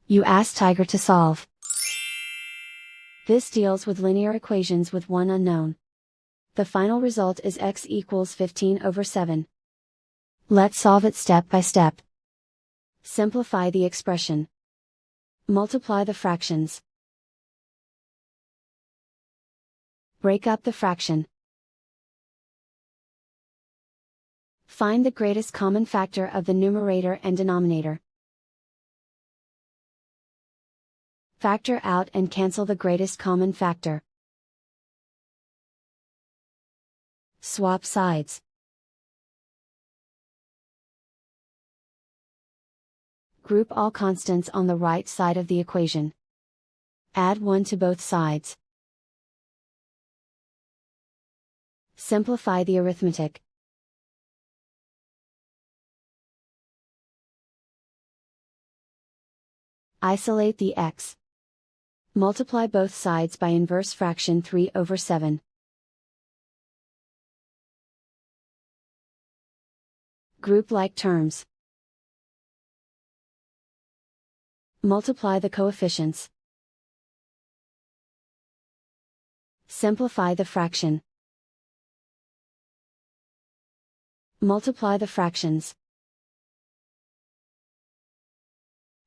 You ask Tiger to solve. This deals with linear equations with one unknown. The final result is x equals 15/7. Let's solve it step by step. Simplify the expression. Multiply the fractions. Break up the fraction. Find the greatest common factor of the numerator and denominator. Factor out and cancel the greatest common factor. Swap sides. Group all constants on the right side of the equation. Add 1 to both sides. Simplify the arithmetic. Isolate the x. Multiply both sides by inverse fraction 3/7. Group like terms. Multiply the coefficients. Simplify the fraction. Multiply the fractions.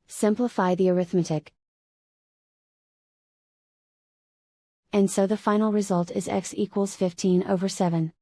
Simplify the arithmetic. And so the final result is x equals 15/7.